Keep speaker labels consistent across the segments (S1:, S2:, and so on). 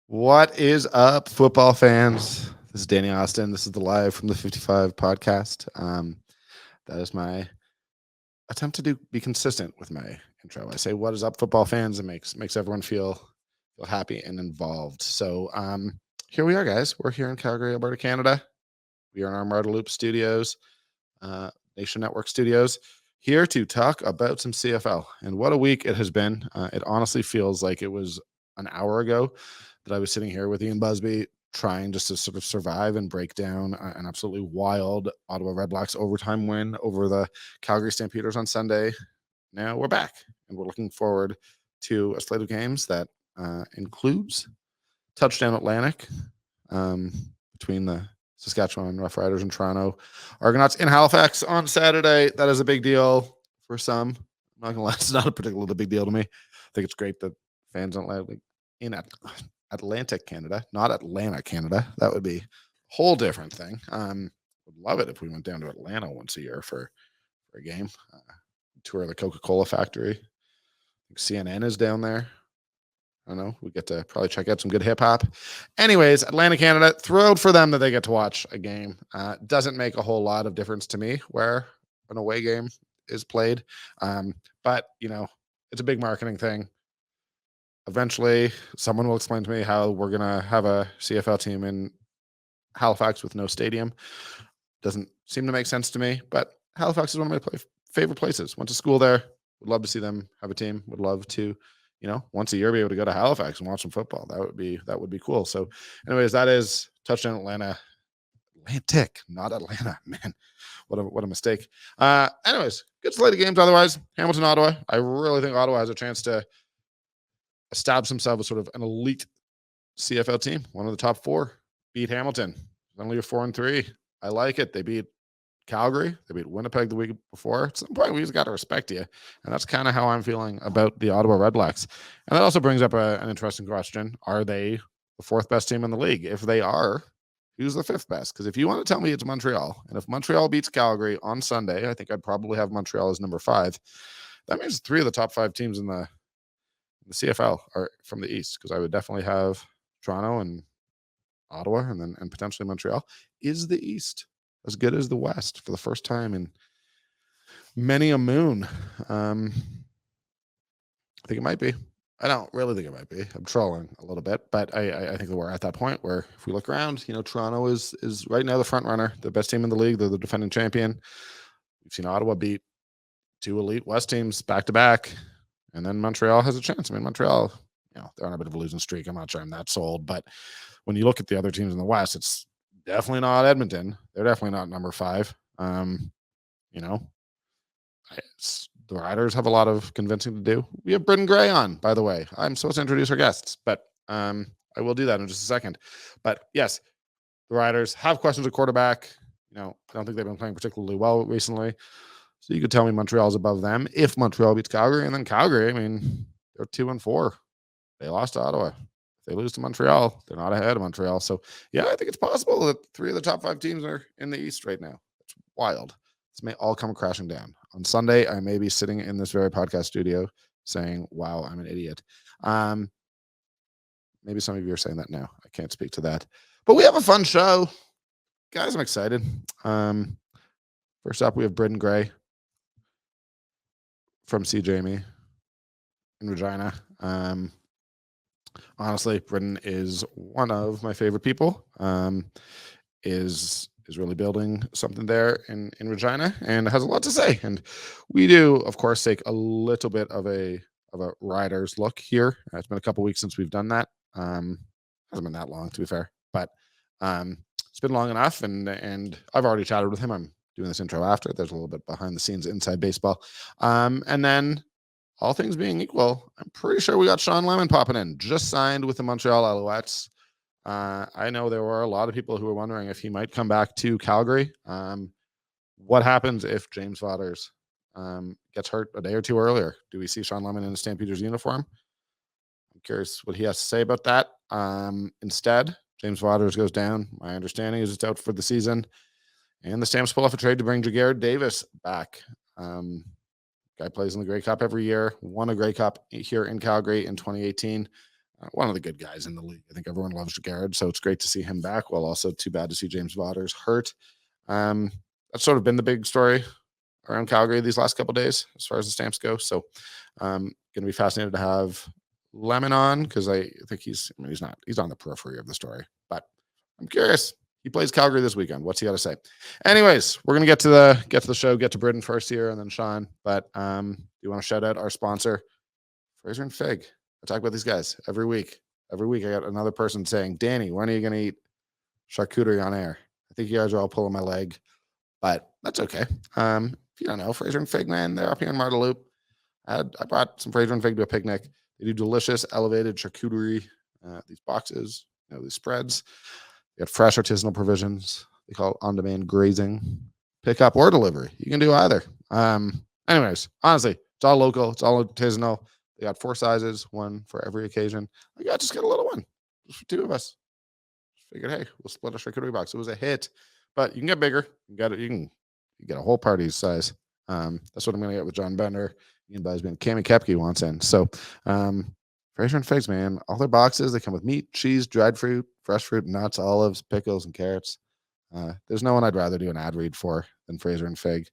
S1: What is up, football fans? This is Danny Austin. This is the Live from the 55 podcast. That is my attempt to be consistent with my intro. I say, "What is up, football fans?" It makes everyone feel happy and involved. So here we are, guys. We're here in Calgary, Alberta, Canada. We are in our Marta Loop Studios, Nation Network Studios, here to talk about some CFL. And what a week it has been. It honestly feels like it was an hour ago that I was sitting here with Ian Busby trying just to sort of survive and break down an absolutely wild Ottawa Redblacks overtime win over the Calgary Stampeders on Sunday. Now we're back and we're looking forward to a slate of games that includes Touchdown Atlantic between the Saskatchewan Roughriders and Toronto Argonauts in Halifax on Saturday. That is a big deal for some. I'm not gonna lie, it's not a particularly big deal to me. I think it's great that fans don't like in Atlantic Canada, not Atlanta, Canada. That would be a whole different thing. Would love it if we went down to Atlanta once a year for a game. Tour the Coca-Cola factory. I think CNN is down there. I don't know. We get to probably check out some good hip hop. Anyways, Atlanta, Canada, thrilled for them that they get to watch a game. Doesn't make a whole lot of difference to me where an away game is played. But, it's a big marketing thing. Eventually, someone will explain to me how we're going to have a CFL team in Halifax with no stadium. Doesn't seem to make sense to me, but Halifax is one of my favorite places. Went to school there. Would love to see them have a team. Would love to once a year be able to go to Halifax and watch some football. That would be cool. So anyways, that is Touchdown Atlanta. Atlantic, not Atlanta, man. What a mistake. Anyways, good slate of games otherwise. Hamilton, Ottawa. I really think Ottawa has a chance to establish themselves as sort of an elite CFL team, one of the top four. Beat Hamilton. Only a 4-3. I like it. They beat Calgary. They beat Winnipeg the week before. At some point, we just got to respect you. And that's kind of how I'm feeling about the Ottawa Redblacks. And that also brings up an interesting question. Are they the fourth best team in the league? If they are, who's the fifth best? Because if you want to tell me it's Montreal, and if Montreal beats Calgary on Sunday, I think I'd probably have Montreal as number 5. That means 3 of the top 5 teams in the CFL are from the East, because I would definitely have Toronto and Ottawa and potentially Montreal. Is the East as good as the West for the first time in many a moon? I think it might be. I don't really think it might be. I'm trolling a little bit, but I think that we're at that point where if we look around, Toronto is right now the front runner, the best team in the league. They're the defending champion. We've seen Ottawa beat 2 elite West teams back to back, and then Montreal has a chance. I mean, Montreal, they're on a bit of a losing streak. I'm not sure I'm that sold, but when you look at the other teams in the West, it's definitely not Edmonton. They're definitely not number 5. The Riders have a lot of convincing to do. We have Britton Gray on, by the way. I'm supposed to introduce our guests, but I will do that in just a second. But yes, the Riders have questions at quarterback. I don't think they've been playing particularly well recently. So you could tell me Montreal's above them if Montreal beats Calgary. And then Calgary, I mean, they're 2-4. They lost to Ottawa. They lose to Montreal, they're not ahead of Montreal. So, yeah, I think it's possible that 3 of the top 5 teams are in the East right now. It's wild. This may all come crashing down. On Sunday, I may be sitting in this very podcast studio saying, wow, I'm an idiot. Maybe some of you are saying that now. I can't speak to that. But we have a fun show. Guys, I'm excited. First up, we have Britton Gray from C. Jamie in Regina. Honestly, Britton is one of my favorite people. Is really building something there in Regina and has a lot to say. And we do, of course, take a little bit of a Riders look here. It's been a couple weeks since we've done that. Hasn't been that long, to be fair, but it's been long enough. And I've already chatted with him. I'm doing this intro after. There's a little bit behind the scenes inside baseball. And then, all things being equal, I'm pretty sure we got Shawn Lemon popping in. Just signed with the Montreal Alouettes. I know there were a lot of people who were wondering if he might come back to Calgary. What happens if James Vaughters gets hurt a day or two earlier? Do we see Shawn Lemon in a Stampeders uniform? I'm curious what he has to say about that. Instead, James Vaughters goes down. My understanding is it's out for the season. And the Stamps pull off a trade to bring Jaguar Davis back. Guy plays in the Grey Cup every year. Won a Grey Cup here in Calgary in 2018. one of the good guys in the league. I think everyone loves Jared, so it's great to see him back. Well, also too bad to see James Vaughters hurt. That's sort of been the big story around Calgary these last couple of days as far as the Stamps go. So going to be fascinated to have Lemon on, because I think he's on the periphery of the story, but I'm curious. He plays Calgary this weekend. What's he got to say? Anyways, we're gonna get to the show, get to Britton first here, and then Shawn. But do you want to shout out our sponsor, Fraser and Fig? I talk about these guys every week. Every week I got another person saying, Danny, when are you gonna eat charcuterie on air? I think you guys are all pulling my leg, but that's okay. If you don't know, Fraser and Fig, man, they're up here in Marda Loop. I brought some Fraser and Fig to a picnic. They do delicious elevated charcuterie, these boxes, these spreads. They got fresh artisanal provisions. They call it on-demand grazing, pickup or delivery. You can do either. Anyways, honestly, it's all local. It's all artisanal. They got 4 sizes, one for every occasion. Just get a little one, just for 2 of us. Just figured, hey, we'll split a charcuterie box. It was a hit, but you can get bigger. You can get a whole party size. That's what I'm going to get with John Bender. You can buy his man Cami Kepke wants in. So, Fraser and Figs, man, all their boxes, they come with meat, cheese, dried fruit, fresh fruit, nuts, olives, pickles, and carrots. There's no one I'd rather do an ad read for than Fraser and Fig.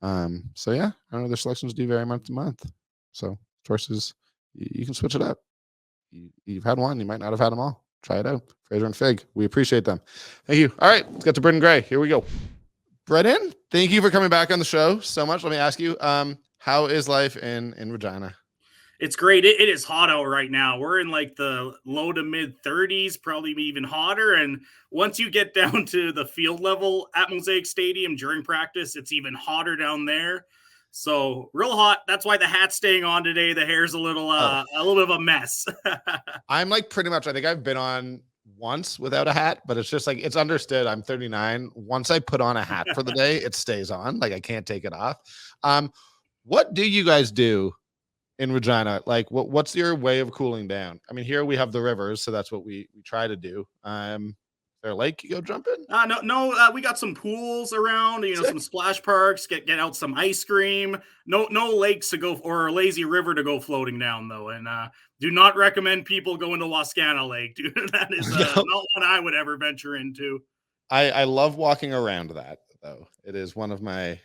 S1: So yeah, I know their selections do vary month to month. So choices, you can switch it up. You've had one, you might not have had them all. Try it out. Fraser and Fig, we appreciate them. Thank you. All right, let's get to Britton Gray. Here we go. Britton, thank you for coming back on the show so much. Let me ask you, how is life in Regina?
S2: It's great. It is hot out right now. We're in like the low to mid 30s, probably even hotter. And once you get down to the field level at Mosaic Stadium during practice, it's even hotter down there. So real hot. That's why the hat's staying on today. The hair's a little bit of a mess.
S1: I'm like pretty much, I think I've been on once without a hat, but it's just like, it's understood. I'm 39. Once I put on a hat for the day, it stays on. Like I can't take it off. What do you guys do in Regina? Like what's your way of cooling down? I mean, here we have the rivers, so that's what we try to do. Is there a lake you go jump in?
S2: No. We got some pools around, some splash parks, get out some ice cream. No lakes to go, or a lazy river to go floating down though. And do not recommend people going to Wascana Lake, dude. That is not one I would ever venture into.
S1: I love walking around that though. It is one of my,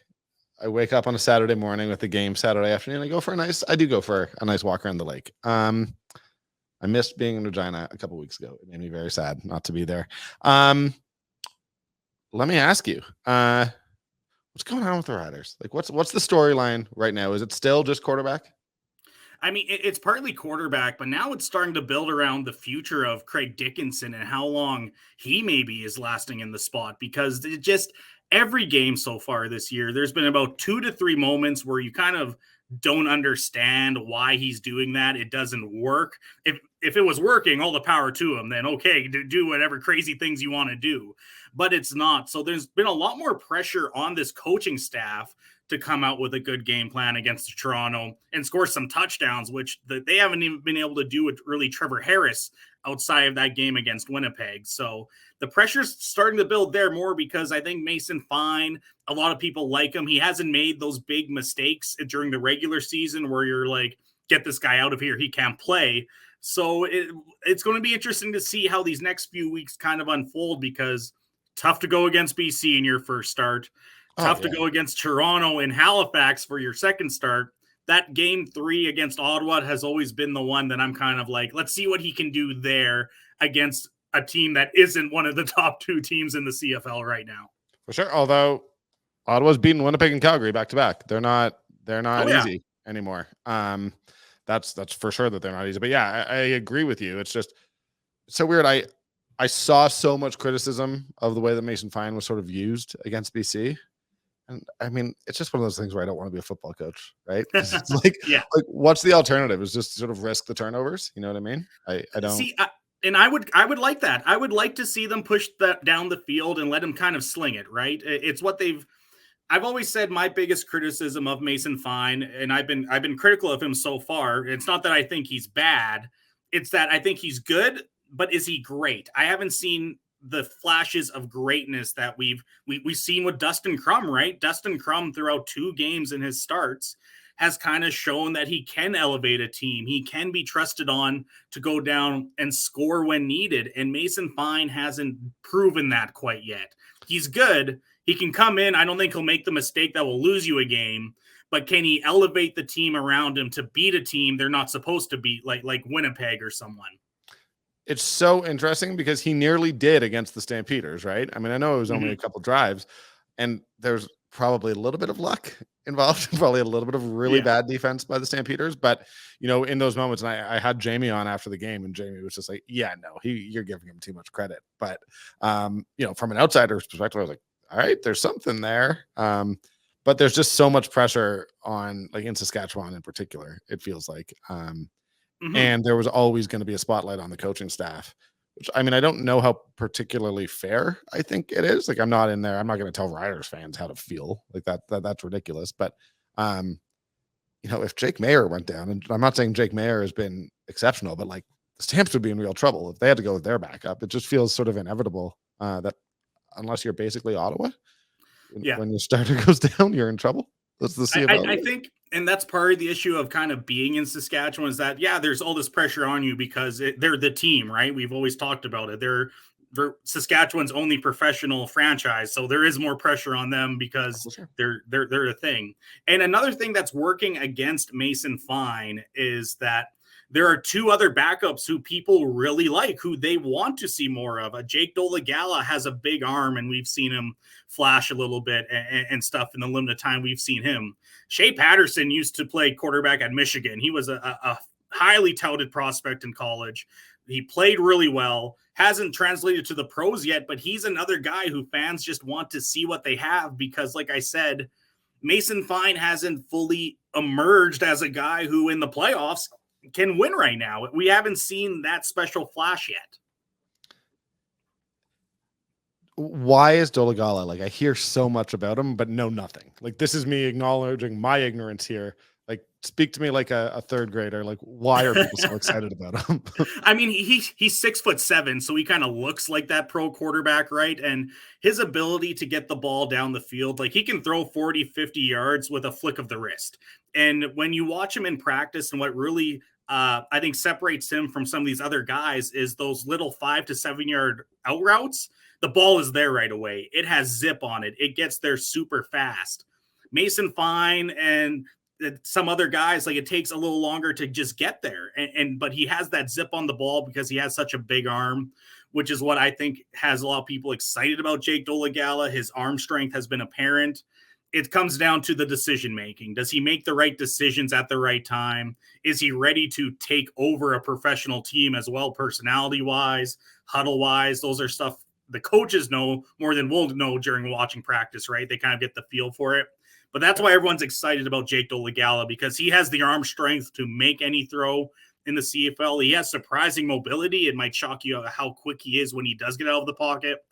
S1: I wake up on a Saturday morning with the game Saturday afternoon. I do go for a nice walk around the lake. I missed being in Regina a couple weeks ago. It made me very sad not to be there. Let me ask you, what's going on with the Riders? Like, what's the storyline right now? Is it still just quarterback?
S2: I mean, it's partly quarterback, but now it's starting to build around the future of Craig Dickinson and how long he maybe is lasting in the spot, because it just every game so far this year, there's been about 2 to 3 moments where you kind of don't understand why he's doing that. It doesn't work. If it was working, all the power to him, then okay, do whatever crazy things you want to do. But it's not. So there's been a lot more pressure on this coaching staff to come out with a good game plan against Toronto and score some touchdowns, which they haven't even been able to do with really Trevor Harris outside of that game against Winnipeg. So the pressure's starting to build there more because I think Mason Fine, a lot of people like him. He hasn't made those big mistakes during the regular season where you're like, get this guy out of here, he can't play. So it's going to be interesting to see how these next few weeks kind of unfold, because tough to go against BC in your first start. Tough to go against Toronto in Halifax for your second start. That game 3 against Ottawa has always been the one that I'm kind of like, let's see what he can do there against a team that isn't one of the top 2 teams in the CFL right now.
S1: For sure. Although Ottawa's beaten Winnipeg and Calgary back to back. They're not easy anymore. That's for sure that they're not easy. But yeah, I agree with you. It's just so weird. I saw so much criticism of the way that Mason Fine was sort of used against BC. And I mean, it's just one of those things where I don't want to be a football coach, right? It's like, like, what's the alternative? Is just sort of risk the turnovers. You know what I mean? I don't
S2: see. And I would like that. I would like to see them push that down the field and let him kind of sling it, right? It's what I've always said my biggest criticism of Mason Fine, and I've been critical of him so far. It's not that I think he's bad. It's that I think he's good, but is he great? I haven't seen the flashes of greatness that we've seen with Dustin Crum, right? Dustin Crum throughout 2 games in his starts has kind of shown that he can elevate a team. He can be trusted on to go down and score when needed. And Mason Fine hasn't proven that quite yet. He's good. He can come in. I don't think he'll make the mistake that will lose you a game, but can he elevate the team around him to beat a team they're not supposed to beat, like Winnipeg or someone?
S1: It's so interesting because he nearly did against the Stampeders, right? I mean, I know it was only a couple drives, and there's probably a little bit of luck involved, probably a little bit of really bad defense by the Stampeders. But, in those moments, and I had Jamie on after the game, and Jamie was just like, yeah, no, you're giving him too much credit. But, from an outsider's perspective, I was like, all right, there's something there. But there's just so much pressure on, like, in Saskatchewan in particular, it feels like. And there was always going to be a spotlight on the coaching staff, which, I mean, I don't know how particularly fair I think it is. Like, I'm not in there. I'm not going to tell Riders fans how to feel like that's ridiculous. But, if Jake Maier went down, and I'm not saying Jake Maier has been exceptional, but like the Stamps would be in real trouble if they had to go with their backup. It just feels sort of inevitable that unless you're basically Ottawa, when your starter goes down, you're in trouble. That's the
S2: I think, and that's part of the issue of kind of being in Saskatchewan is that, there's all this pressure on you because they're the team, right? We've always talked about it. They're Saskatchewan's only professional franchise, so there is more pressure on them because they're a thing. And another thing that's working against Mason Fine is that there are two other backups who people really like, who they want to see more of. Jake Dolegala has a big arm, and we've seen him flash a little bit and stuff in the limited time we've seen him. Shea Patterson used to play quarterback at Michigan. He was a highly touted prospect in college. He played really well, hasn't translated to the pros yet, but he's another guy who fans just want to see what they have because, like I said, Mason Fine hasn't fully emerged as a guy who in the playoffs can win right now. We haven't seen that special flash yet.
S1: Why is Dolegala? Like, I hear so much about him, but know nothing. Like, this is me acknowledging my ignorance here. Like, speak to me like a third grader. Like, why are people so excited about him?
S2: I mean, he's 6'7", so he kind of looks like that pro quarterback, right? And his ability to get the ball down the field, like he can throw 40, 50 yards with a flick of the wrist. And when you watch him in practice, and what really I think separates him from some of these other guys is those little 5 to 7 yard out routes. The ball is there right away. It has zip on it. It gets there super fast. Mason Fine and some other guys, like it takes a little longer to just get there. But he has that zip on the ball because he has such a big arm, which is what I think has a lot of people excited about Jake Dolegala. His arm strength has been apparent. It comes down to the decision making. Does he make the right decisions at the right time? Is he ready to take over a professional team as well, personality wise, huddle wise? Those are stuff the coaches know more than we'll know during watching practice, right? They kind of get the feel for it. But that's why everyone's excited about Jake Dolegala, because he has the arm strength to make any throw in the CFL. He has surprising mobility. It might shock you how quick he is when he does get out of the pocket.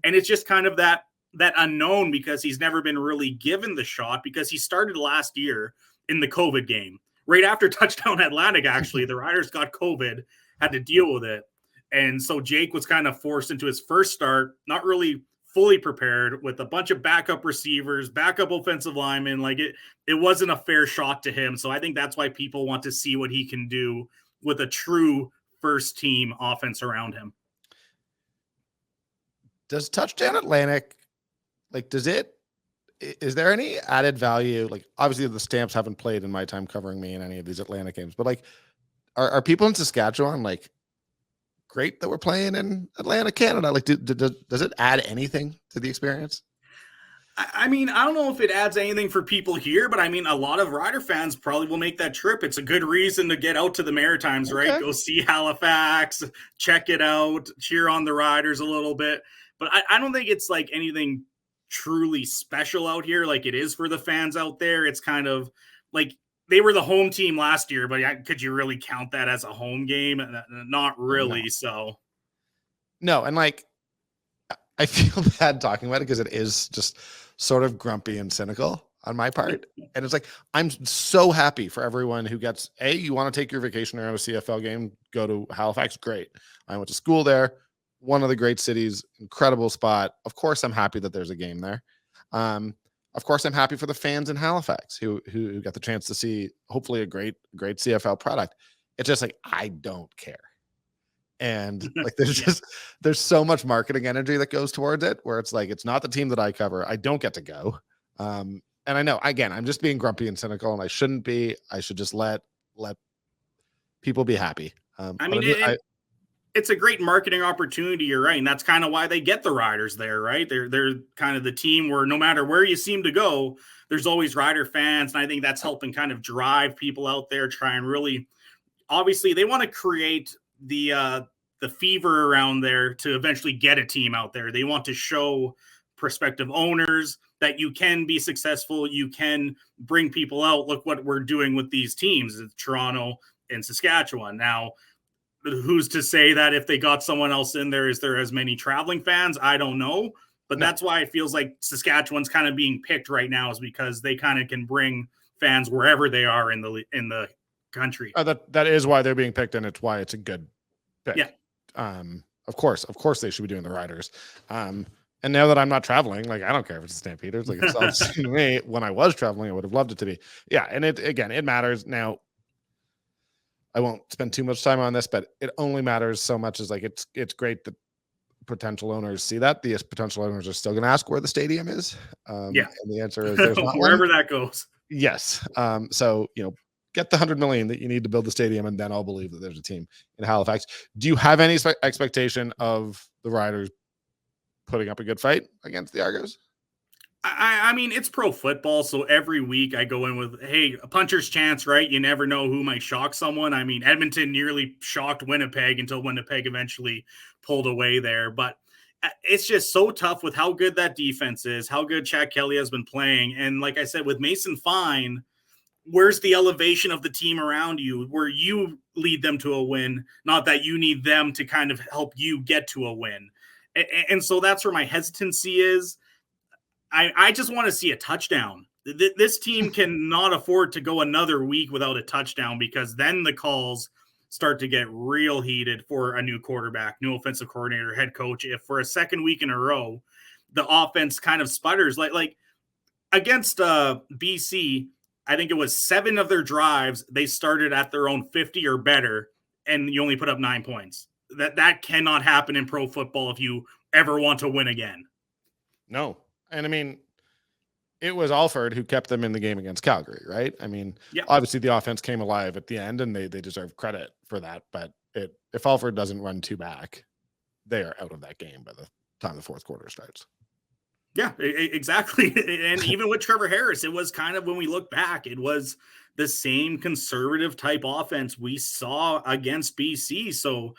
S2: And it's just kind of that unknown because he's never been really given the shot because he started last year in the COVID game. Right after touchdown Atlantic, actually, the Riders got COVID, had to deal with it. And so Jake was kind of forced into his first start, not really fully prepared, with a bunch of backup receivers, backup offensive linemen. Like it wasn't a fair shot to him. So I think that's why people want to see what he can do with a true first team offense around him.
S1: Does touchdown Atlantic, like, is there any added value? Like, obviously the Stamps haven't played in my time covering me in any of these Atlantic games, but like, are people in Saskatchewan like great that we're playing in Atlanta, Canada? Like, does it add anything to the experience?
S2: I mean, I don't know if it adds anything for people here, but I mean, a lot of Rider fans probably will make that trip. It's a good reason to get out to the Maritimes, right? Go see Halifax, check it out, cheer on the Riders a little bit. But I don't think it's like anything truly special out here like it is for the fans out there. It's kind of like they were the home team last year, but could you really count that as a home game? Not really. So
S1: no. And like, I feel bad talking about it because it is just sort of grumpy and cynical on my part. And it's like, I'm so happy for everyone who gets, you want to take your vacation around a CFL game, go to Halifax. Great. I went to school there. One of the great cities, incredible spot. Of course, I'm happy that there's a game there. of course, I'm happy for the fans in Halifax who got the chance to see hopefully a great CFL product. It's just like I don't care. And like
S2: Yeah.
S1: there's so much marketing energy that goes towards it where it's like it's not the team that I cover. I don't get to go. And I know again, I'm just being grumpy and cynical, and I shouldn't be. I should just let people be happy.
S2: I mean, it's a great marketing opportunity. You're right, and that's kind of why they get the riders there, right? They're kind of the team where no matter where you seem to go, there's always rider fans, and I think that's helping kind of drive people out there. Try and really, obviously, they want to create the fever around there to eventually get a team out there. They want to show prospective owners that you can be successful. You can bring people out. Look what we're doing with these teams, Toronto and Saskatchewan. Now, who's to say that if they got someone else in there, is there as many traveling fans? I don't know. But that's why it feels like Saskatchewan's kind of being picked right now, is because they kind of can bring fans wherever they are in the country.
S1: That is why they're being picked, and it's why it's a good pick.
S2: Yeah.
S1: Of course they should be doing the riders. And now that I'm not traveling, like I don't care if it's the Stampeders. Like it's all to me. When I was traveling, I would have loved it to be. Yeah, and it matters now. I won't spend too much time on this, but it only matters so much as like it's great that potential owners see that. The potential owners are still going to ask where the stadium is. And the answer is there's not
S2: wherever
S1: one.
S2: that goes.
S1: Yes. So get the $100 million that you need to build the stadium, and then I'll believe that there's a team in Halifax. Do you have any expectation of the Riders putting up a good fight against the Argos?
S2: I mean, it's pro football, so every week I go in with, hey, a puncher's chance, right? You never know who might shock someone. I mean, Edmonton nearly shocked Winnipeg until Winnipeg eventually pulled away there. But it's just so tough with how good that defense is, how good Chad Kelly has been playing. And like I said, with Mason Fine, where's the elevation of the team around you where you lead them to a win, not that you need them to kind of help you get to a win. And so that's where my hesitancy is. I just want to see a touchdown. This team cannot afford to go another week without a touchdown, because then the calls start to get real heated for a new quarterback, new offensive coordinator, head coach. If for a second week in a row, the offense kind of sputters like against BC, I think it was 7 of their drives, they started at their own 50 or better, and you only put up 9 points. That cannot happen in pro football if you ever want to win again.
S1: No. And I mean, it was Alford who kept them in the game against Calgary, right? I mean, Obviously the offense came alive at the end, and they deserve credit for that. But if Alford doesn't run 2 back, they are out of that game by the time the fourth quarter starts.
S2: Yeah, exactly. And even with Trevor Harris, it was kind of, when we look back, it was the same conservative type offense we saw against BC. So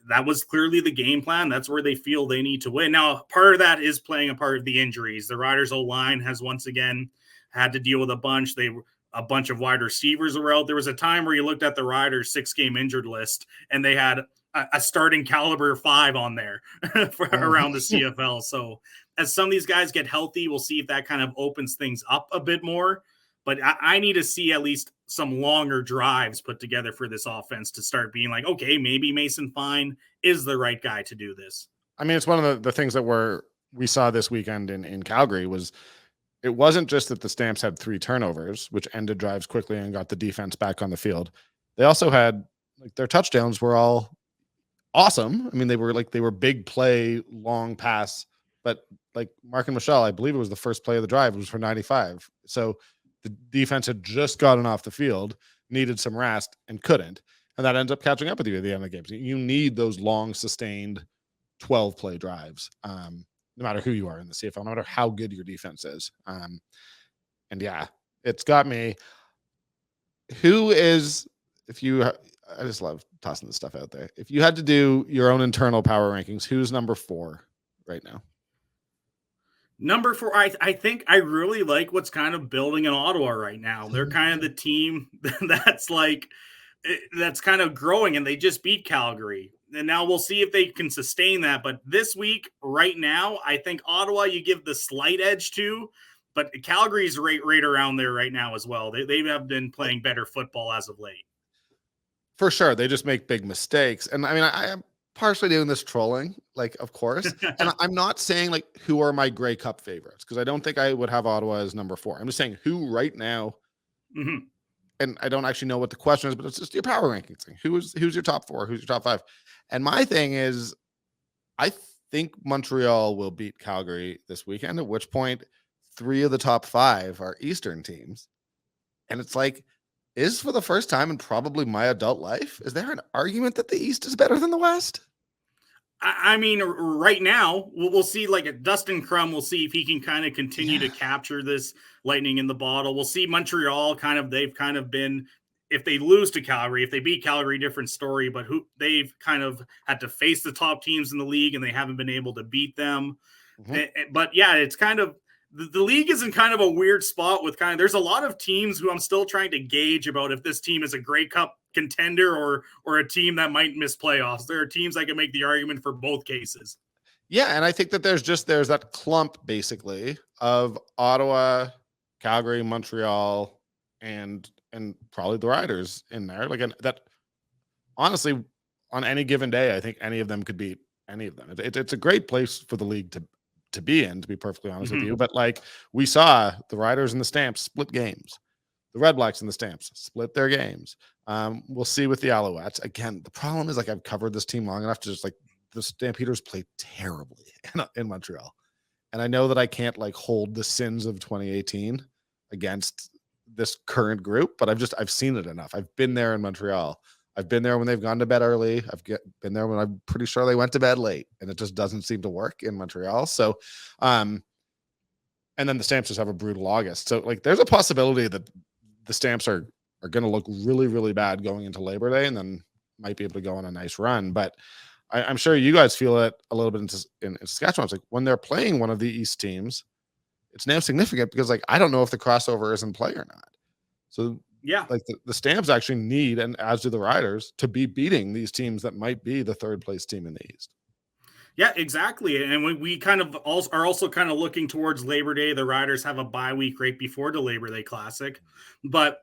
S2: that was clearly the game plan. That's where they feel they need to win. Now, part of that is playing a part of the injuries. The Riders O-line has once again had to deal with a bunch. A bunch of wide receivers were out. There was a time where you looked at the Riders 6-game injured list, and they had a starting caliber 5 on there around the CFL. So as some of these guys get healthy, we'll see if that kind of opens things up a bit more. But I need to see at least some longer drives put together for this offense to start being like, okay, maybe Mason Fine is the right guy to do this.
S1: I mean, it's one of the things that we saw this weekend in Calgary was it wasn't just that the Stamps had 3 turnovers, which ended drives quickly and got the defense back on the field. They also had, like, their touchdowns were all awesome. I mean, they were big play, long pass, but like Mark and Michelle, I believe it was the first play of the drive, was for 95. So the defense had just gotten off the field, needed some rest, and couldn't. And that ends up catching up with you at the end of the game. So you need those long, sustained 12-play drives, no matter who you are in the CFL, no matter how good your defense is. And yeah, it's got me. I just love tossing this stuff out there. If you had to do your own internal power rankings, who's number 4 right now?
S2: Number 4, I think I really like what's kind of building in Ottawa right now. They're kind of the team that's kind of growing, and they just beat Calgary. And now we'll see if they can sustain that. But this week, right now, I think Ottawa you give the slight edge to, but Calgary's right around there right now as well. They have been playing better football as of late.
S1: For sure. They just make big mistakes. And I mean, partially doing this trolling, like, of course. And I'm not saying like who are my Grey Cup favorites, because I don't think I would have Ottawa as number 4. I'm just saying who right now,
S2: Mhm.
S1: and I don't actually know what the question is, but it's just your power rankings thing. Who's your top 4? Who's your top 5? And my thing is, I think Montreal will beat Calgary this weekend, at which point 3 of the top 5 are Eastern teams. And it's like, is for the first time in probably my adult life, is there an argument that the East is better than the West?
S2: I mean, right now, we'll see, like, a Dustin Crum, we'll see if he can kind of continue to
S1: Yeah.
S2: capture this lightning in the bottle. We'll see Montreal they've kind of been, if they lose to Calgary, if they beat Calgary, different story, but they've kind of had to face the top teams in the league and they haven't been able to beat them.
S1: Mhm.
S2: But yeah, it's kind of, the league is in kind of a weird spot with there's a lot of teams who I'm still trying to gauge about if this team is a Grey Cup contender or a team that might miss playoffs. There are teams I can make the argument for both cases.
S1: Yeah, and I think that there's that clump basically of Ottawa, Calgary, Montreal, and probably the Riders in there. Like, and that honestly, on any given day, I think any of them could beat any of them. It's a great place for the league to be in, to be perfectly honest with you. But like, we saw the Riders and the Stamps split games. The Red Blacks and the Stamps split their games. We'll see with the Alouettes. Again, the problem is, like, I've covered this team long enough to just, like, the Stampeders play terribly in Montreal. And I know that I can't, like, hold the sins of 2018 against this current group, but I've seen it enough. I've been there in Montreal. I've been there when they've gone to bed early. Been there when I'm pretty sure they went to bed late, and it just doesn't seem to work in Montreal. So, and then the Stamps just have a brutal August. So, like, there's a possibility that the Stamps are going to look really, really bad going into Labor Day, and then might be able to go on a nice run. But I'm sure you guys feel it a little bit in Saskatchewan. It's like when they're playing one of the East teams, it's now significant because, like, I don't know if the crossover is in play or not. So
S2: Yeah.
S1: like the Stamps actually need, and as do the Riders, to be beating these teams that might be the third place team in the East.
S2: Yeah, exactly. And we kind of are also kind of looking towards Labor Day. The Riders have a bye week right before the Labor Day Classic, but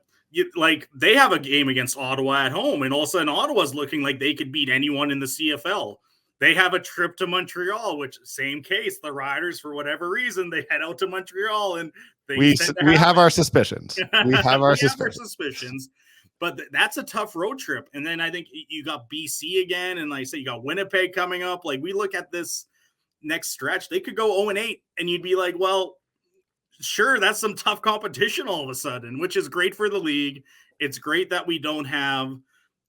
S2: like, they have a game against Ottawa at home, and all of a sudden Ottawa's looking like they could beat anyone in the CFL. They have a trip to Montreal, which, same case. The Riders, for whatever reason, they head out to Montreal, and things tend to
S1: We have
S2: happen.
S1: our suspicions. We have our
S2: suspicions. But that's a tough road trip. And then I think you got BC again, and like I said, you got Winnipeg coming up. Like, we look at this next stretch, they could go 0-8, and you'd be like, well, sure, that's some tough competition all of a sudden, which is great for the league. It's great that we don't have,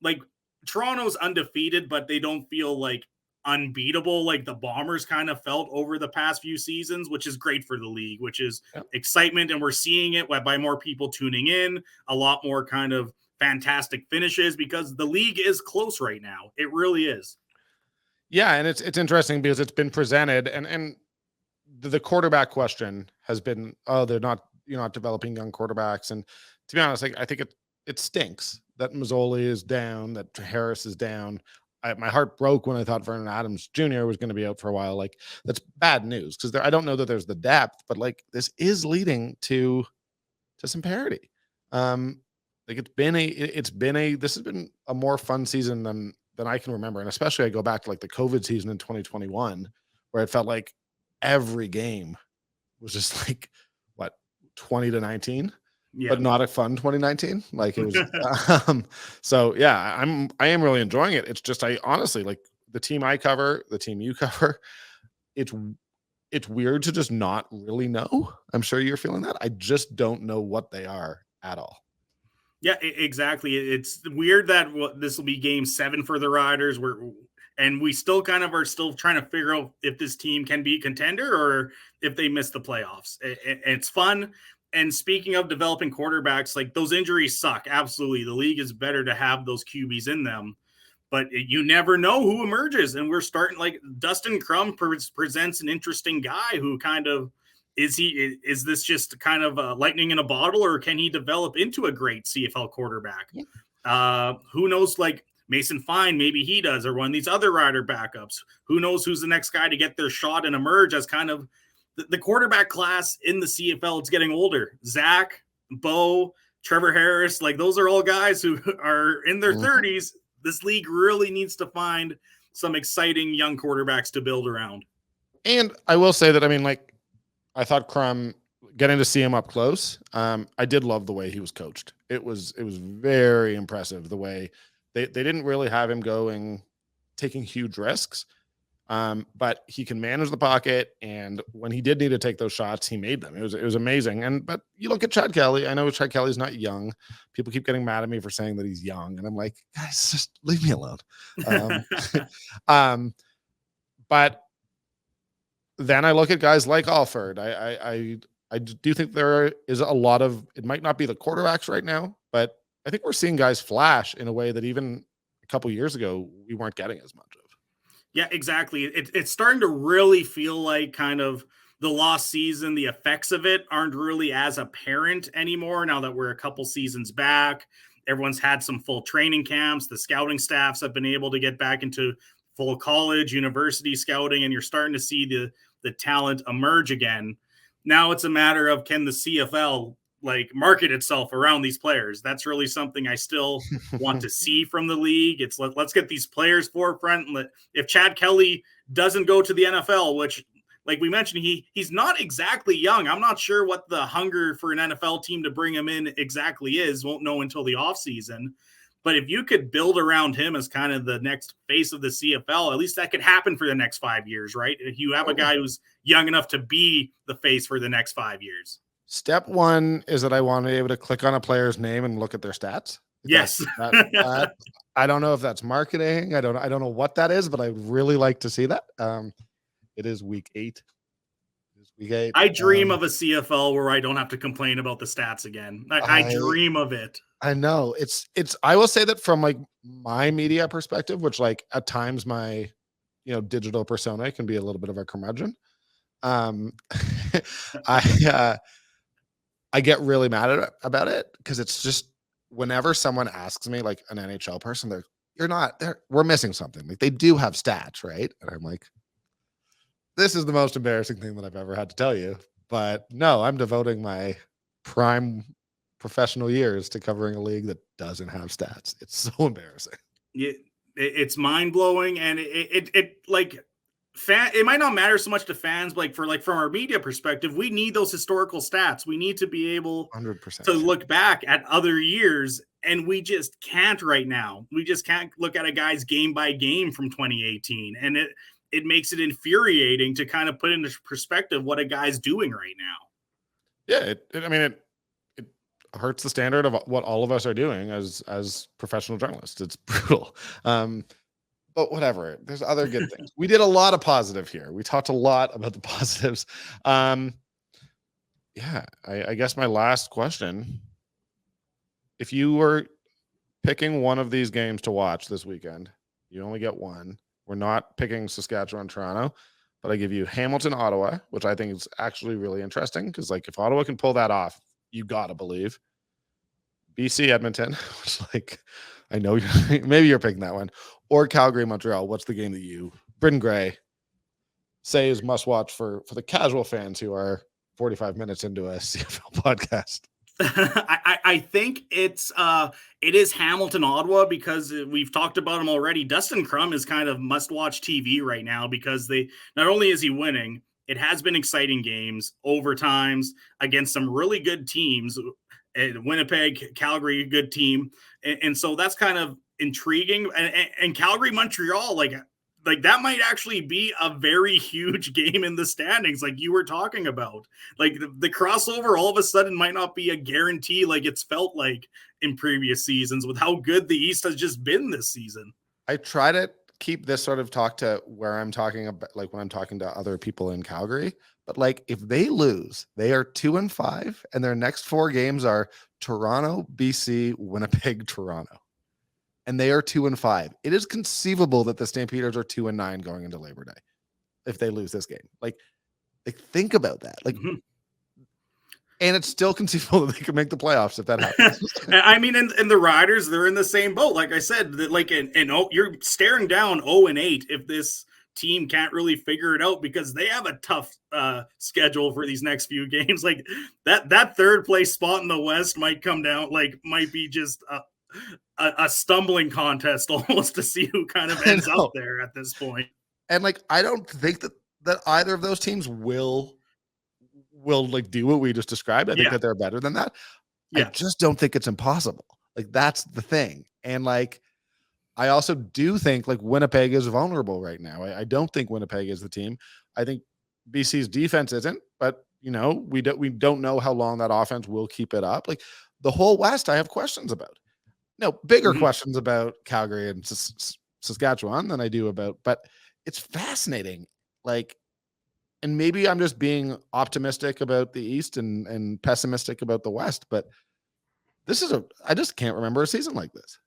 S2: like, Toronto's undefeated, but they don't feel like unbeatable like the Bombers kind of felt over the past few seasons, which is great for the league, which is excitement. And we're seeing it by more people tuning in, a lot more kind of fantastic finishes, because the league is close right now. It really is.
S1: Yeah, and it's interesting because it's been presented, and the quarterback question has been, oh, you're not developing young quarterbacks. And to be honest, like, I think it stinks that Mazzoli is down, that Harris is down. My heart broke when I thought Vernon Adams Jr. was going to be out for a while. Like, that's bad news, because I don't know that there's the depth, but like, this is leading to some parity. Like, this has been a more fun season than I can remember. And especially I go back to like the COVID season in 2021, where it felt like every game was just like, what, 20-19, but not a fun 2019. Like, it was, so yeah, I am really enjoying it. It's just, I honestly, like, the team I cover, the team you cover, it's weird to just not really know. I'm sure you're feeling that. I just don't know what they are at all.
S2: Yeah, exactly. It's weird that this will be game 7 for the Riders. And we still kind of are still trying to figure out if this team can be a contender or if they miss the playoffs. It's fun. And speaking of developing quarterbacks, like, those injuries suck. Absolutely. The league is better to have those QBs in them, but you never know who emerges. And we're starting, like, Dustin Crum presents an interesting guy who kind of, is this just kind of a lightning in a bottle, or can he develop into a great CFL quarterback? Who knows? Like, Mason Fine, maybe he does, or one of these other Rider backups. Who knows who's the next guy to get their shot and emerge as kind of the quarterback class in the CFL. It's getting older. Zach, Bo, Trevor Harris, like, those are all guys who are in their 30s. This league really needs to find some exciting young quarterbacks to build around.
S1: And I will say that, I mean, like, I thought Crum, getting to see him up close, I did love the way he was coached. It was very impressive the way they didn't really have him taking huge risks. But he can manage the pocket, and when he did need to take those shots, he made them. It was amazing. But you look at Chad Kelly. I know Chad Kelly's not young. People keep getting mad at me for saying that he's young, and I'm like, guys, just leave me alone. But then I look at guys like Alford. I do think there is a lot of, it might not be the quarterbacks right now, but I think we're seeing guys flash in a way that even a couple years ago we weren't getting as much of.
S2: Yeah, exactly. It's starting to really feel like kind of the lost season, the effects of it aren't really as apparent anymore now that we're a couple seasons back. Everyone's had some full training camps. The scouting staffs have been able to get back into full college, university scouting, and you're starting to see the talent emerge again. Now it's a matter of, can the CFL like market itself around these players? That's really something I still want to see from the league. It's let's get these players forefront. If Chad Kelly doesn't go to the NFL, which, like we mentioned, he's not exactly young. I'm not sure what the hunger for an NFL team to bring him in exactly is. Won't know until the offseason. But if you could build around him as kind of the next face of the CFL, at least that could happen for the next 5 years, right? If you have a guy who's young enough to be the face for the next 5 years.
S1: Step one is that I want to be able to click on a player's name and look at their stats.
S2: Yes.
S1: I don't know if that's marketing. I don't know what that is, but I'd really like to see that. It is week 8.
S2: I dream of a CFL where I don't have to complain about the stats again. I dream of it.
S1: I know it's, I will say that from like my media perspective, which like at times my, digital persona can be a little bit of a curmudgeon. I get really mad about it because it's just, whenever someone asks me, like an NHL person, we're missing something. Like, they do have stats, right? And I'm like, this is the most embarrassing thing that I've ever had to tell you. But no, I'm devoting my prime professional years to covering a league that doesn't have stats. It's so embarrassing.
S2: Yeah, it's mind blowing, and it like. It might not matter so much to fans, but from our media perspective, we need those historical stats. We need to be able
S1: 100%
S2: to look back at other years, and we just can't right now. We just can't look at a guy's game by game from 2018, and it makes it infuriating to kind of put into perspective what a guy's doing right now.
S1: Yeah, it hurts the standard of what all of us are doing as professional journalists. It's brutal. But whatever, there's other good things. We did a lot of positive here. We talked a lot about the positives. I guess my last question, if you were picking one of these games to watch this weekend, you only get one. We're not picking Saskatchewan, Toronto, but I give you Hamilton, Ottawa, which I think is actually really interesting because, like, if Ottawa can pull that off, you got to believe. BC, Edmonton, which, like, I know maybe you're picking that one, or Calgary, Montreal. What's the game that you, Britton Gray, say is must watch for the casual fans who are 45 minutes into a CFL podcast?
S2: I think it is Hamilton, Ottawa, because we've talked about him already. Dustin Crum is kind of must-watch TV right now because not only is he winning, it has been exciting games, overtimes against some really good teams. Winnipeg, Calgary, good team. And so that's kind of intriguing. And Calgary, Montreal, like that might actually be a very huge game in the standings, like you were talking about. Like the crossover all of a sudden might not be a guarantee like it's felt like in previous seasons with how good the East has just been this season.
S1: I try to keep this sort of talk to where I'm talking about, like when I'm talking to other people in Calgary. But like, if they lose, they are 2-5, and their next 4 games are Toronto, BC, Winnipeg, Toronto, and they are 2-5. It is conceivable that the Stampeders are 2-9 going into Labor Day if they lose this game. Like think about that. Like, and it's still conceivable that they could make the playoffs if that happens.
S2: I mean, and the Riders, they're in the same boat. Like I said, you're staring down 0-8 if this team can't really figure it out because they have a tough schedule for these next few games. Like that third place spot in the West might come down, like might be just a stumbling contest almost to see who kind of ends up there at this point.
S1: And like, I don't think that either of those teams will like do what we just described. I think that they're better than that. I just don't think it's impossible. Like, that's the thing. And like, I also do think like Winnipeg is vulnerable right now. I don't think Winnipeg is the team. I think BC's defense isn't, but you know, we don't know how long that offense will keep it up. Like the whole West, I have questions about. No, bigger questions about Calgary and Saskatchewan than I do about, but it's fascinating. Like, and maybe I'm just being optimistic about the East and pessimistic about the West, but I just can't remember a season like this.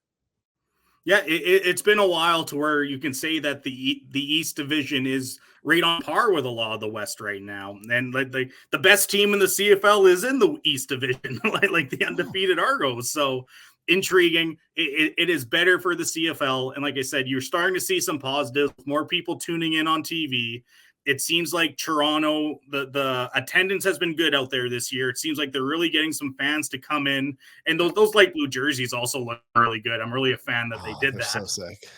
S2: Yeah, it's been a while to where you can say that the East Division is right on par with a lot of the West right now, and like the best team in the CFL is in the East Division, like the undefeated Argos. So intriguing. It is better for the CFL, and like I said, you're starting to see some positives. More people tuning in on TV. It seems like Toronto, the attendance has been good out there this year. It seems like they're really getting some fans to come in. And those light blue jerseys also look really good. I'm really a fan that they did that.
S1: So sick.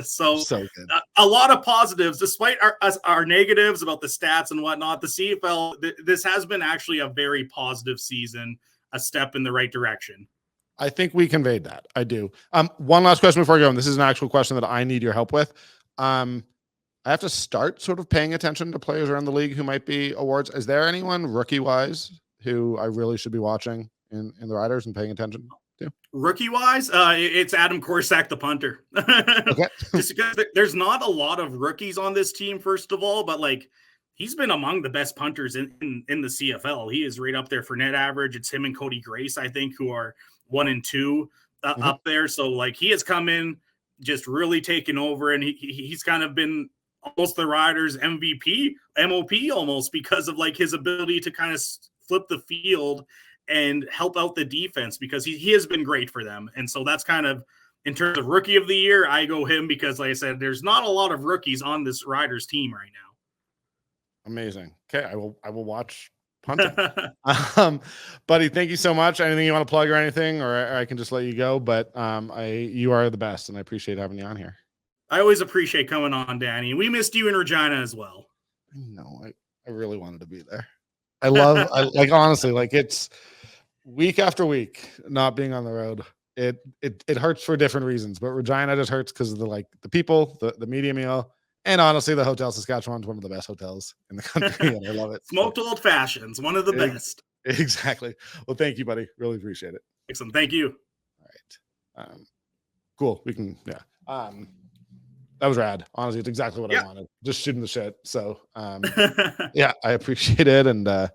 S2: so good. A lot of positives, despite our negatives about the stats and whatnot. The CFL, this has been actually a very positive season, a step in the right direction.
S1: I think we conveyed that. I do. One last question before I go, and this is an actual question that I need your help with. I have to start sort of paying attention to players around the league who might be awards. Is there anyone rookie-wise who I really should be watching in the Riders and paying attention to?
S2: Rookie-wise, it's Adam Korsak, the punter. Okay. Just because there's not a lot of rookies on this team, first of all, but like he's been among the best punters in the CFL. He is right up there for net average. It's him and Cody Grace, I think, who are 1 and 2 up there. So like he has come in, just really taken over, and he's kind of been almost the Riders MVP, MOP almost, because of like his ability to kind of flip the field and help out the defense, because he has been great for them. And so that's kind of, in terms of rookie of the year, I go him because, like I said, there's not a lot of rookies on this Riders team right now.
S1: Amazing. Okay, I will watch punting. Buddy, thank you so much. Anything you want to plug or anything, or I can just let you go, but you are the best, and I appreciate having you on here.
S2: I always appreciate coming on, Danny. We missed you in Regina as well.
S1: No, I really wanted to be there. I like, honestly, like, it's week after week not being on the road. It hurts for different reasons, but Regina just hurts because of the people, the media meal, and honestly, the Hotel Saskatchewan is one of the best hotels in the country, and I love it.
S2: Smoked old fashions, one of the best.
S1: Exactly. Well, thank you, buddy. Really appreciate it.
S2: Excellent. Thank you.
S1: All right. Cool. We can, that was rad. Honestly, it's exactly what I wanted. Just shooting the shit. So, yeah, I appreciate it. And now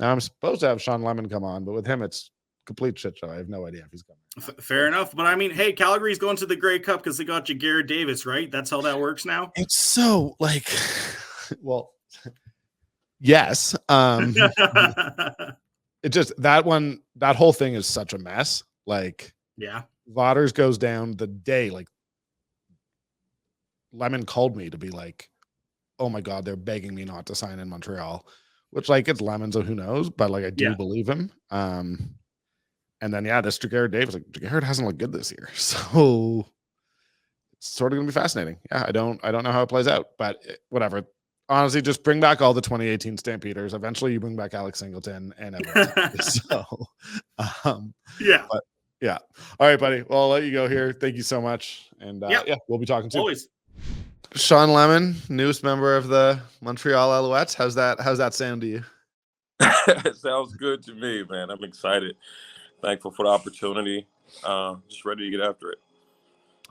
S1: I'm supposed to have Shawn Lemon come on, but with him, it's complete shit show. I have no idea if he's coming.
S2: Fair enough. But I mean, hey, Calgary's going to the Grey Cup because they got you Garrett Davis, right? That's how that works now.
S1: It's so like, well, yes. It just, that whole thing is such a mess. Like,
S2: yeah,
S1: Vaughters goes down the day, like, Lemon called me to be like, oh my God, they're begging me not to sign in Montreal, which, like, it's Lemon, so who knows? But like, I do believe him. And then this Garrett Davis, like, Garrett hasn't looked good this year, so it's sort of gonna be fascinating. Yeah, I don't know how it plays out, but whatever. Honestly, just bring back all the 2018 Stampeders. Eventually, you bring back Alex Singleton and everyone. So, but yeah. All right, buddy. Well, I'll let you go here. Thank you so much, and we'll be talking soon.
S2: Always.
S1: Shawn Lemon, newest member of the Montreal Alouettes. How's that sound to you?
S3: It sounds good to me, man. I'm excited. Thankful for the opportunity. Just ready to get after it.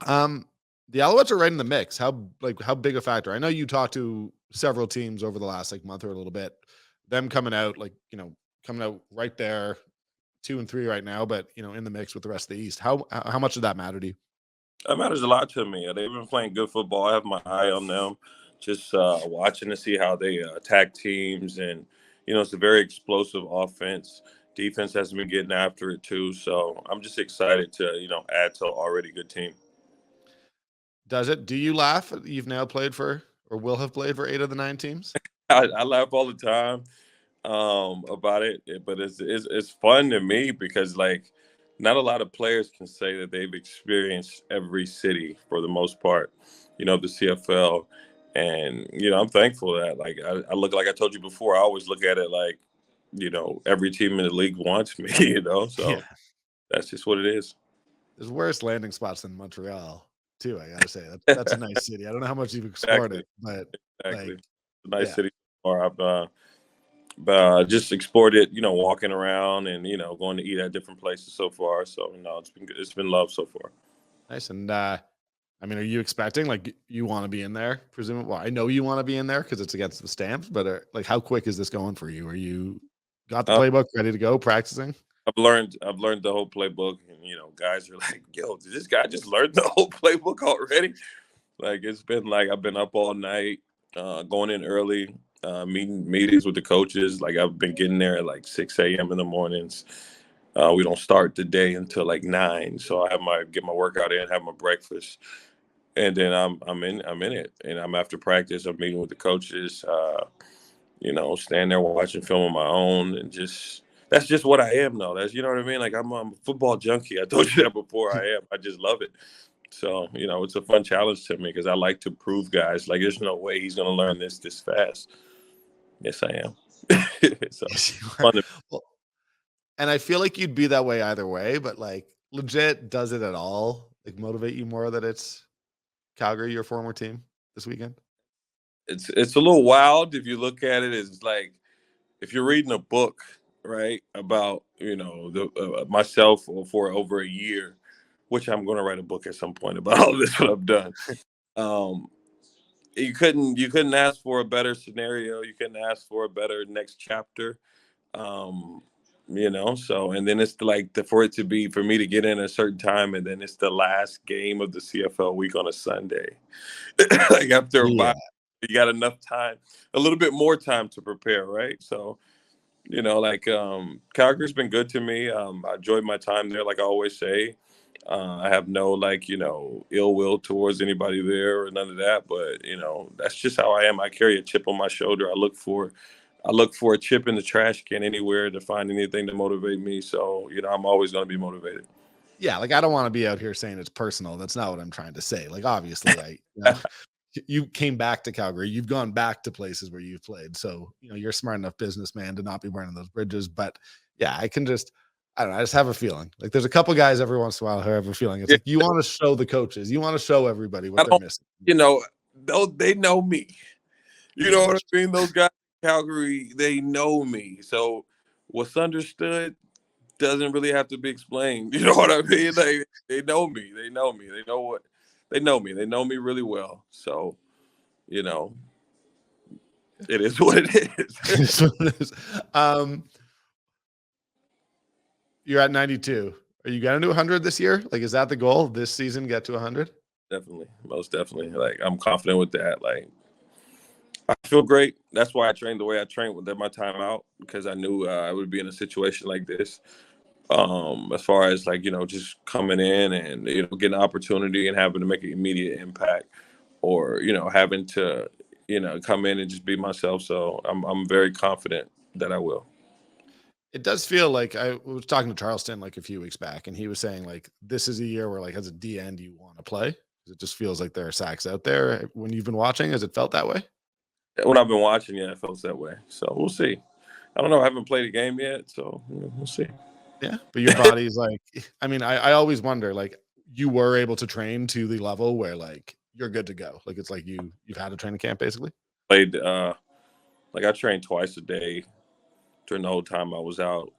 S1: The Alouettes are right in the mix. How big a factor? I know you talked to several teams over the last month or a little bit. Them coming out coming out right there, 2 and 3 right now, but in the mix with the rest of the East. How much did that matter to you?
S3: That matters a lot to me. They've been playing good football. I have my eye on them. Just watching to see how they attack teams, and it's a very explosive offense. Defense has been getting after it too. So I'm just excited to add to an already good team.
S1: Does it? Do you laugh? You've now played for, or will have played for, 8 of the 9 teams.
S3: I laugh all the time about it, but it's fun to me because not a lot of players can say that they've experienced every city for the most part, the CFL. And, I'm thankful that, like, I look, like I told you before, I always look at it like, every team in the league wants me, so
S1: Yeah.
S3: that's just what it is.
S1: There's worse landing spots than Montreal, too. I gotta say that's a nice city. I don't know how much you've explored
S3: Exactly.
S1: it, but
S3: Exactly.
S1: like,
S3: It's a nice
S1: yeah,
S3: city. Or I've just explored it, walking around and, going to eat at different places so far. So, it's been good. It's been love so far.
S1: nice. And I mean, are you expecting like you want to be in there? Presumably, well, I know you want to be in there because it's against the Stamps. But like, how quick is this going for you? Are you got the
S3: Uh,
S1: playbook ready to go, practicing?
S3: I've learned the whole playbook, and guys are like, "Yo, did this guy just learn the whole playbook already?" Like it's been like I've been up all night, going in early, meetings with the coaches. Like I've been getting there at like 6 a.m. in the mornings. We don't start the day until like 9, so I get my workout in, have my breakfast, and then I'm in it, and I'm after practice. I'm meeting with the coaches. Stand there watching film on my own, and that's just what I am though. That's, what I mean? Like I'm a football junkie. I told you that before. I just love it. So, it's a fun challenge to me because I like to prove guys like there's no way he's gonna learn this fast. Yes, I am. So
S1: Yes, you are.
S3: fun to,
S1: Well, and I feel like you'd be that way either way. But like, legit, does it at all like motivate you more that it's Calgary, your former team, this weekend?
S3: it's a little wild if you look at it. It's like if you're reading a book, right, about the myself for over a year, which I'm going to write a book at some point about all this what I've done. Um, you couldn't ask for a better scenario. You couldn't ask for a better next chapter. Um, so and then it's like for it to be for me to get in a certain time, and then it's the last game of the CFL week on a Sunday. Like after a
S1: Yeah.
S3: bye, you got enough time, a little bit more time to prepare, right? So like Calgary's been good to me. I enjoyed my time there, like I always say. I have no like ill will towards anybody there or none of that. But that's just how I am. I carry a chip on my shoulder. I look for a chip in the trash can anywhere to find anything to motivate me. So I'm always going to be motivated.
S1: Yeah, like I don't want to be out here saying it's personal. That's not what I'm trying to say. Like obviously, you came back to Calgary. You've gone back to places where you've played. So, you're a smart enough businessman to not be burning those bridges. But yeah, I don't know. I just have a feeling. Like there's a couple guys every once in a while who have a feeling. It's
S3: Yeah,
S1: like you want to show the coaches, you want to show everybody what
S3: I
S1: they're
S3: don't.
S1: missing.
S3: They know me. You
S1: Yeah,
S3: know what
S1: that's
S3: I mean? Those guys in Calgary, they know me. So what's understood doesn't really have to be explained. You know what I mean? They know me. They know me. They know what they know me. They know me really well. So, you know, it is what it is.
S1: That's what it is. You're at 92. Are you gonna do 100 this year? Like, is that the goal this season? Get to 100?
S3: Definitely. Most definitely. Like I'm confident with that. Like I feel great. That's why I trained the way I trained with my time out because I knew I would be in a situation like this. As far as like, just coming in and, getting an opportunity and having to make an immediate impact or, having to, come in and just be myself. So I'm very confident that I will.
S1: It does feel like I was talking to Charleston like a few weeks back, and he was saying like this is a year where like as a D end you want to play. It just feels like there are sacks out there. When you've been watching, has it felt that way?
S3: When I've been watching, yeah, it feels that way. So we'll see. I don't know. I haven't played a game yet. So we'll see.
S1: Yeah, but your body's like, I mean, I always wonder like you were able to train to the level where like you're good to go. Like it's like you've had a training camp basically.
S3: Played, like I trained twice a day during the whole time I was out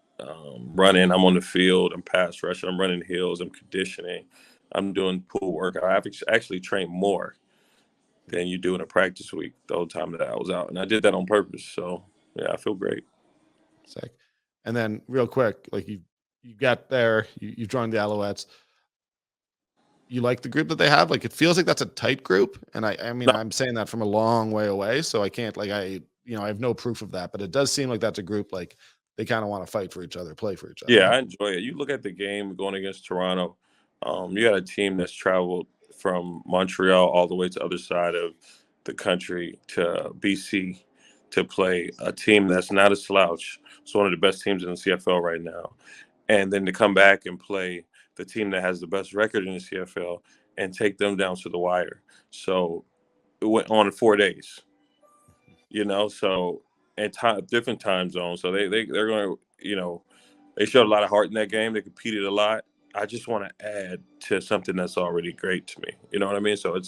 S3: running. I'm on the field. I'm pass rushing. I'm running hills. I'm conditioning. I'm doing pool work. I've actually trained more than you do in a practice week the whole time that I was out, and I did that on purpose. So yeah, I feel great.
S1: Sick. And then real quick, like you got there, you joined the Alouettes. You like the group that they have? Like it feels like that's a tight group. And I mean,
S3: No,
S1: I'm saying that from a long way away. So I can't like I have no proof of that, but it does seem like that's a group like they kind of want to fight for each other, play for each other.
S3: yeah,
S1: No?
S3: I enjoy it. You look at the game going against Toronto. You got a team that's traveled from Montreal all the way to the other side of the country to BC to play a team that's not a slouch. It's one of the best teams in the CFL right now. and then to come back and play the team that has the best record in the CFL and take them down to the wire. So it went on 4 days, so and different time zones. So they're going to, they showed a lot of heart in that game. They competed a lot. I just want to add to something that's already great to me. You know what I mean? So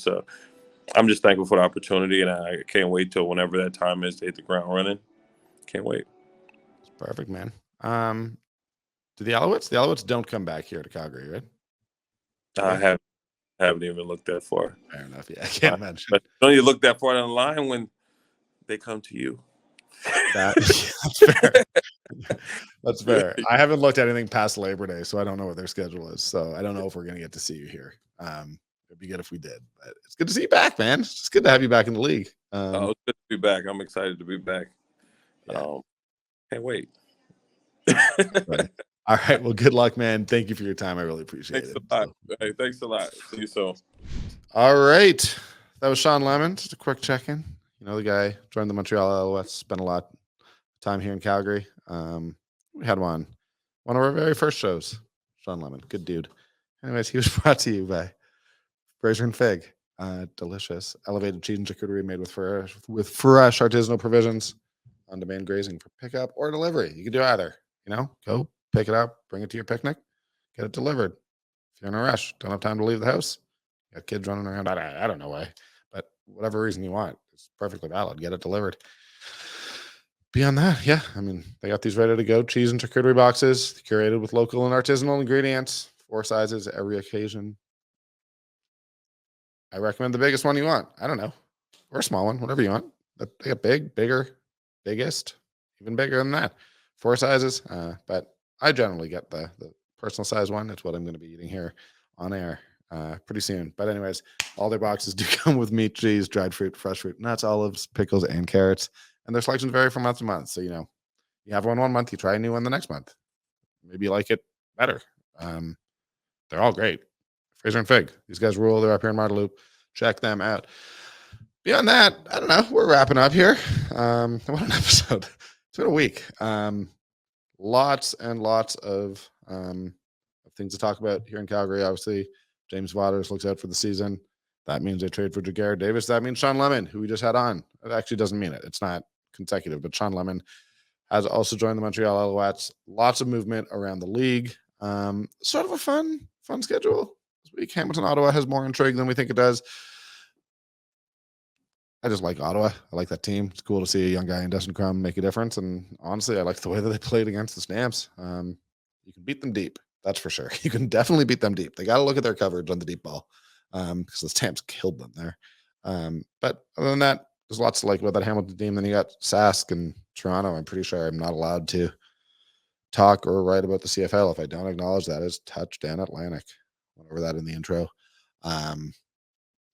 S3: I'm just thankful for the opportunity, and I can't wait till whenever that time is to hit the ground running. Can't wait.
S1: It's perfect, man. Do the Alouettes don't come back here to Calgary, right?
S3: I haven't even looked that far.
S1: Fair enough. Yeah, I can't imagine.
S3: But don't you look that far down the line when they come to you?
S1: That's fair. That's fair. I haven't looked at anything past Labor Day, so I don't know what their schedule is. So I don't know if we're going to get to see you here. It'd be good if we did. But it's good to see you back, man. It's just good to have you back in the league.
S3: It's good to be back. I'm excited to be back.
S1: Yeah.
S3: Can't wait.
S1: All right. Well, good luck, man. Thank you for your time. I really appreciate it.
S3: Thanks a lot. Hey, thanks a lot. See you soon.
S1: All right. That was Shawn Lemon. Just a quick check-in. The guy joined the Montreal Alouettes, spent a lot of time here in Calgary. We had him on one of our very first shows. Shawn Lemon, good dude. Anyways, he was brought to you by Fraser and Fig. Delicious elevated cheese and charcuterie made with fresh artisanal provisions, on-demand grazing for pickup or delivery. You can do either. Go pick it up, bring it to your picnic, get it delivered. If you're in a rush, don't have time to leave the house, you got kids running around. I don't know why, but whatever reason you want, it's perfectly valid. Get it delivered. Beyond that, yeah, they got these ready to go cheese and charcuterie boxes, curated with local and artisanal ingredients, 4 sizes, every occasion. I recommend the biggest one you want. I don't know, or a small one, whatever you want. They got big, bigger, biggest, even bigger than that. 4 sizes, but I generally get the personal size one. It's what I'm going to be eating here on air pretty soon. But anyways, all their boxes do come with meat, cheese, dried fruit, fresh fruit, nuts, olives, pickles, and carrots. And their selections vary from month to month. So, you have one month, you try a new one the next month. Maybe you like it better. They're all great. Fraser and Fig. These guys rule. They're up here in Montreal. Check them out. Beyond that, I don't know. We're wrapping up here. What an episode. It's been a week. Lots and lots of things to talk about here in Calgary. Obviously, James Waters looks out for the season. That means they trade for Jaguar Davis. That means Shawn Lemon, who we just had on. It actually doesn't mean it. It's not consecutive, but Shawn Lemon has also joined the Montreal Alouettes. Lots of movement around the league. Sort of a fun schedule this week. Hamilton, Ottawa has more intrigue than we think it does. I just like Ottawa. I like that team. It's cool to see a young guy in Dustin Crum make a difference. And honestly, I like the way that they played against the Stamps. You can beat them deep. That's for sure. You can definitely beat them deep. They got to look at their coverage on the deep ball because the Stamps killed them there. But other than that, there's lots to like about that Hamilton team. Then you got Sask and Toronto. I'm pretty sure I'm not allowed to talk or write about the CFL if I don't acknowledge that as Touchdown Atlantic. Went over that in the intro.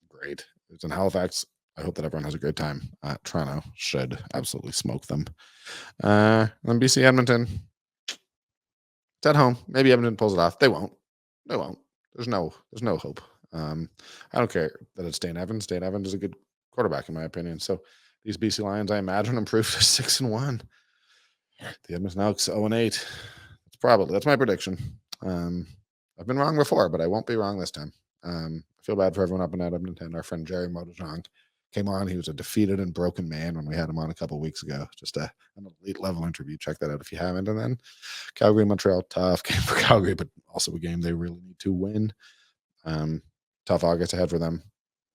S1: Great. It's in Halifax. I hope that everyone has a great time. Toronto should absolutely smoke them. Then BC Edmonton. It's at home. Maybe Edmonton pulls it off. They won't. There's no hope. I don't care that it's Dane Evans. Dane Evans is a good quarterback in my opinion. So these BC Lions, I imagine, improved to 6-1. The Edmonton Elks 0-8. That's my prediction. I've been wrong before, but I won't be wrong this time. I feel bad for everyone up in Edmonton. Our friend Jerry Modojong came on. He was a defeated and broken man when we had him on a couple of weeks ago. Just an elite level interview. Check that out if you haven't. And then Calgary, Montreal, tough game for Calgary, but also a game they really need to win. Tough August ahead for them.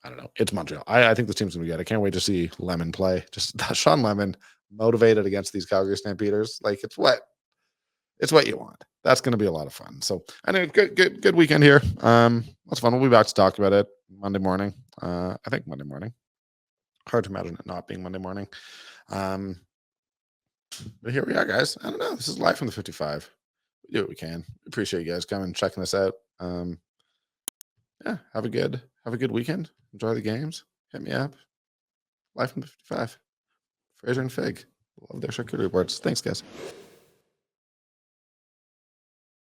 S1: I don't know. It's Montreal. I think this team's going to be good. I can't wait to see Lemon play. Just Shawn Lemon motivated against these Calgary Stampeders. Like it's what you want. That's going to be a lot of fun. So anyway, good weekend here. That's fun. We'll be back to talk about it Monday morning. I think Monday morning. Hard to imagine it not being Monday morning. But here we are, guys. I don't know. This is live from the 55. We do what we can. Appreciate you guys coming, checking us out. Yeah, have a good weekend. Enjoy the games. Hit me up. Live from the 55. Fraser and Fig. Love their charcuterie boards. Thanks, guys.